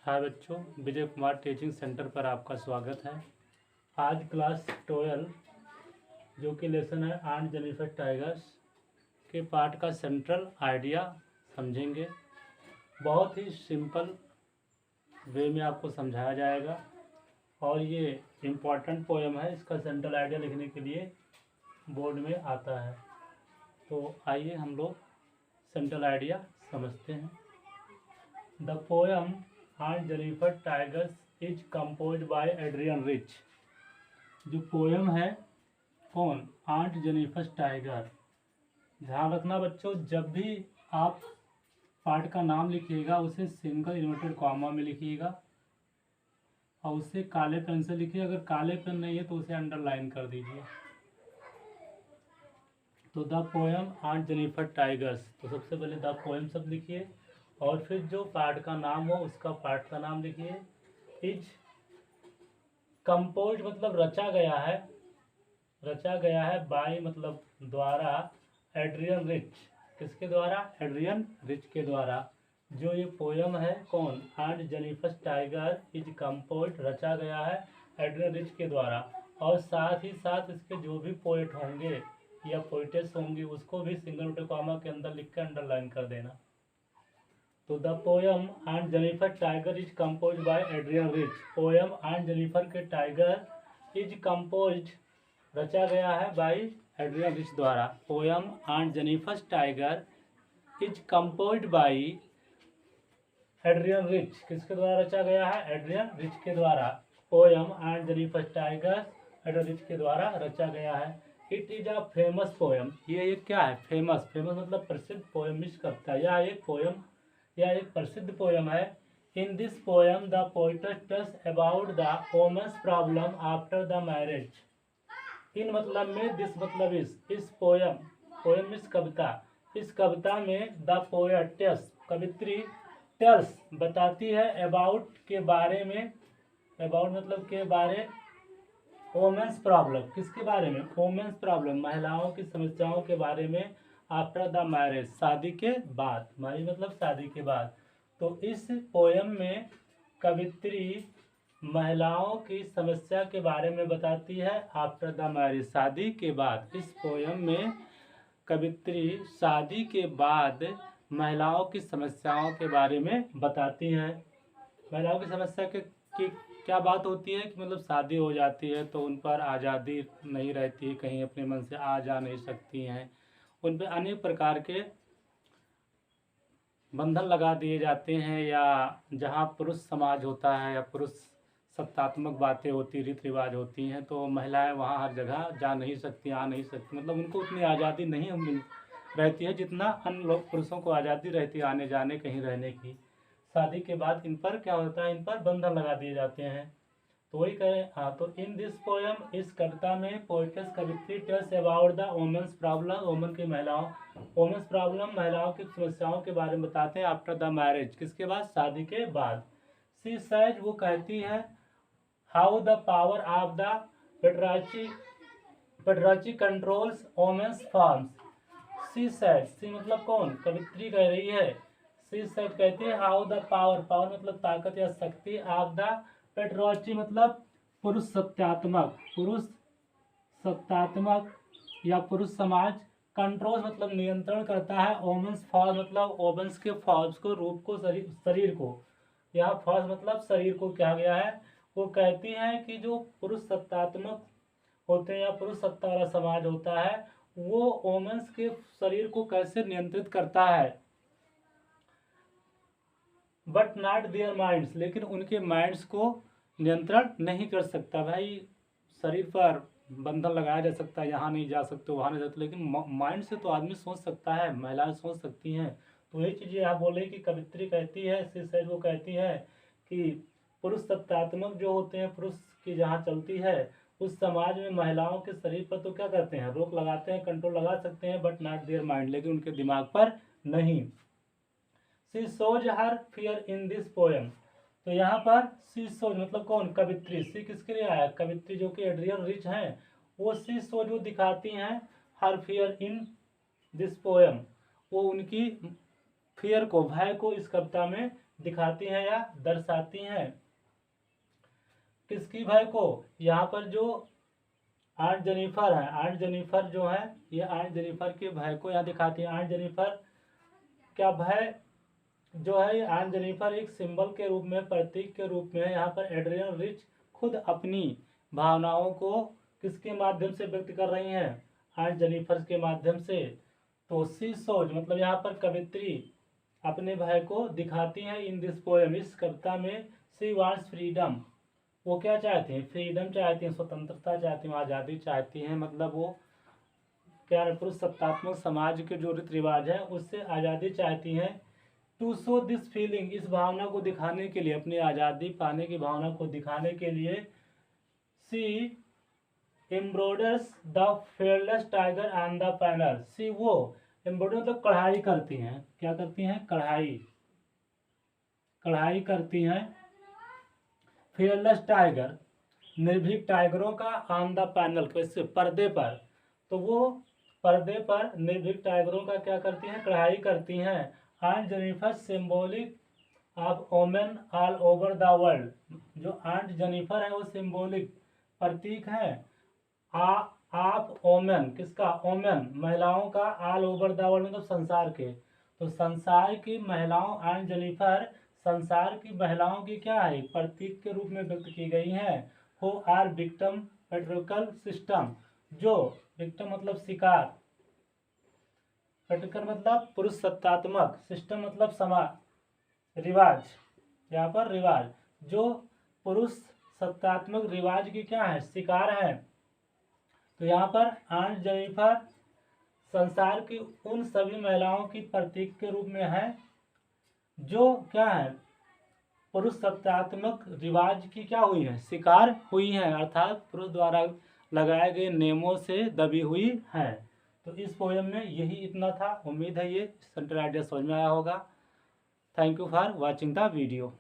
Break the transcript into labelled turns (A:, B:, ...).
A: नमस्कार बच्चों, Vijay Kumar teaching centre पर आपका स्वागत है। आज क्लास 12 जो कि लेसन है आंट जेनिफर टाइगर्स के पार्ट का सेंट्रल आइडिया समझेंगे। बहुत ही सिंपल वे में आपको समझाया जाएगा और ये इम्पॉर्टेंट पोएम है। इसका सेंट्रल आइडिया लिखने के लिए बोर्ड में आता है। तो आइए हम लोग सेंट्रल आइडिया समझते हैं। The poem aunt Jennifer tigers is composed by Adrienne Rich. जो पोएम है कौन? Aunt Jennifer tiger. ध्यान रखना बच्चों, जब भी आप पार्ट का नाम लिखिएगा उसे सिंगल इन्वर्टेड कॉमा में लिखिएगा और उसे काले पेन से लिखिए। अगर काले पेन नहीं है तो उसे अंडरलाइन कर दीजिए। तो the poem aunt Jennifer tigers, तो सबसे पहले द पोएम शब्द लिखिए और फिर जो पार्ट का नाम हो उसका पार्ट का नाम लिखिए। इज कंपोज मतलब रचा गया है, रचा गया है बाय मतलब द्वारा, एड्रियन रिच। किसके द्वारा? एड्रियन रिच के द्वारा। जो ये पोयम है कौन? Aunt Jennifer tiger is compose, रचा गया है एड्रियन रिच के द्वारा। और साथ ही साथ इसके जो भी पोएट होंगे या पोइटेस होंगी उसको भी सिंगल कॉमा के अंदर लिख कर अंडरलाइन कर देना। तो the poem aunt Jennifer tiger is compose by Adrienne Rich. Poem aunt Jennifer के टाइगर इज कंपोज, रचा गया है बाय एड्रियन रिच द्वारा। Poem aunt Jennifer tiger is compose by Adrienne Rich. किसके द्वारा रचा गया है? एड्रियन रिच के द्वारा। Poem aunt Jennifer tiger Adrienne Rich के द्वारा रचा गया है। It is a famous poem. ये क्या है? फेमस। फेमस मतलब प्रसिद्ध, पोयम मिस करता है। यह एक पोयम, यह एक प्रसिद्ध पोयम है। In this poem the poet touch about the women's problem after the marriage. In मतलब में, दिस मतलब इस पोयम, पोयम मीन्स कविता, इस कविता में द पोएटेस कवित्री टेल्स बताती है, अबाउट के बारे में, अबाउट मतलब के बारे, वोमेन्स प्रॉब्लम किसके बारे में? वोमेन्स प्रॉब्लम महिलाओं की समस्याओं के बारे में। आफ्टर द मैरिज शादी के बाद, मैरिज मतलब शादी के बाद। तो इस पोयम में कवित्री महिलाओं की समस्या के बारे में बताती है आफ्टर द मैरिज, शादी के बाद। इस पोयम में कवित्री शादी के बाद महिलाओं की समस्याओं के बारे में बताती है। महिलाओं की समस्या की क्या बात होती है कि मतलब शादी हो जाती है तो उन पर आज़ादी नहीं रहती है, कहीं अपने मन से आ जा नहीं सकती हैं, उन पर अनेक प्रकार के बंधन लगा दिए जाते हैं। या जहाँ पुरुष समाज होता है या पुरुष सत्तात्मक बातें होती, रीति रिवाज होती हैं, तो महिलाएं वहाँ हर जगह जा नहीं सकती, आ नहीं सकती, मतलब उनको उतनी आज़ादी नहीं मिल रहती है जितना अन्य लोग पुरुषों को आज़ादी रहती है आने जाने, कहीं रहने की। शादी के बाद इन पर क्या होता है? इन पर बंधन लगा दिए जाते हैं। तो वही कहें। हाँ, तो इन दिस पोयम, इस कविता में पोएटेस कवित्री tells about the women's problem, women की महिलाओं, वोमेन्स प्रॉब्लम महिलाओं की समस्याओं के बारे में बताते हैं आफ्टर द मैरिज, किसके बाद? शादी के बाद। सी सेज वो कहती है, how the power of the patriarchy controls women's forms. She says, she मतलब कौन? कवित्री कह रही है। सी सेज कहती है, हाउ द पावर, पावर मतलब ताकत या शक्ति, ऑफ द पेट्रार्ची मतलब पुरुष सत्तात्मक, पुरुष सत्तात्मक या पुरुष समाज, कंट्रोल मतलब नियंत्रण करता है, वोमेन्स फॉर्म मतलब वोमेन्स के फॉर्म्स को, रूप को, शरीर को। यहाँ फॉर्म मतलब शरीर को कहा गया है। वो कहती हैं कि जो पुरुष सत्तात्मक होते हैं या पुरुष सत्ता वाला समाज होता है वो वोमेन्स के शरीर को कैसे नियंत्रित करता है, बट नॉट देयर माइंड्स, लेकिन उनके माइंड्स को नियंत्रण नहीं कर सकता। भाई शरीर पर बंधन लगाया जा सकता है, यहाँ नहीं जा सकते, वहाँ नहीं जा सकते, लेकिन माइंड से तो आदमी सोच सकता है, महिलाएं सोच सकती हैं। तो वही चीज़ें आप बोले कि कवित्री कहती है, सिर वो कहती है कि पुरुष सत्तात्मक जो होते हैं, पुरुष की जहाँ चलती है उस समाज में महिलाओं के शरीर पर तो क्या करते हैं? रोक लगाते हैं, कंट्रोल लगा सकते हैं, बट नॉट देयर माइंड, लेकिन उनके दिमाग पर नहीं। सी सोज हर फियर इन दिस पोएम। तो यहाँ पर सी सोज मतलब कौन? कवित्री। सी किसके लिए आया? कवित्री जो कि एड्रियन रिच हैं, वो सी सोज वो दिखाती हैं हर फियर इन दिस पोएम, वो उनकी फियर को, भय को इस कविता में दिखाती हैं या दर्शाती हैं। किसकी भय को? यहाँ पर जो आंट जेनिफर है, आंट जेनिफर जो है, ये आंट जेनिफर के भय को यहाँ दिखाती है। आंट जेनिफर क्या भय जो है, आंट जेनिफर एक सिंबल के रूप में, प्रतीक के रूप में है। यहाँ पर एड्रियन रिच खुद अपनी भावनाओं को किसके माध्यम से व्यक्त कर रही हैं? आंट जेनिफर के माध्यम से। तो सी सोज मतलब यहाँ पर कवित्री अपने भय को दिखाती हैं इन दिस पोएम, इस कविता में। सी वांट्स फ्रीडम, वो क्या चाहती हैं? फ्रीडम चाहती हैं, स्वतंत्रता चाहती हैं, आज़ादी चाहती हैं। मतलब वो क्या है, पुरुष सत्तात्मक समाज के जो रीति रिवाज है उससे आज़ादी चाहती हैं। टू शो दिस फीलिंग, इस भावना को दिखाने के लिए, अपनी आज़ादी पाने की भावना को दिखाने के लिए, she embroiders the fearless tiger on the panel. She वो एम्ब्रॉयडरी मतलब कढ़ाई करती हैं। क्या करती हैं? कढ़ाई, कढ़ाई करती हैं फेयरलेस टाइगर, निर्भीक टाइगरों का, ऑन द पैनल कैसे? पर्दे पर। तो वो पर्दे पर निर्भीक टाइगरों का क्या करती हैं? कढ़ाई करती हैं। Aunt Jennifer symbolic of women all over the world, जो आंट जेनिफर है वो सिंबॉलिक प्रतीक है ऑफ ओमेन, किसका? ओमेन महिलाओं का, ऑल ओवर द वर्ल्ड मतलब संसार के। तो संसार की महिलाओं, आंट जेनिफर संसार की महिलाओं की क्या है? प्रतीक के रूप में व्यक्त की गई हैं। हु आर विक्टिम पेट्रिकल सिस्टम, जो विक्टिम मतलब शिकार, पेट्रिकल मतलब पुरुष सत्तात्मक, सिस्टम मतलब समाज, रिवाज, यहाँ पर रिवाज, जो पुरुष सत्तात्मक रिवाज की क्या है? शिकार है। तो यहाँ पर आंट जेनिफर संसार की उन सभी महिलाओं की प्रतीक के रूप में है जो क्या है? पुरुष सत्तात्मक रिवाज की क्या हुई है? शिकार हुई है, अर्थात पुरुष द्वारा लगाए गए नियमों से दबी हुई है। तो इस पोएम में यही इतना था। उम्मीद है ये सेंट्रल आइडिया समझ में आया होगा। Thank you for watching the video.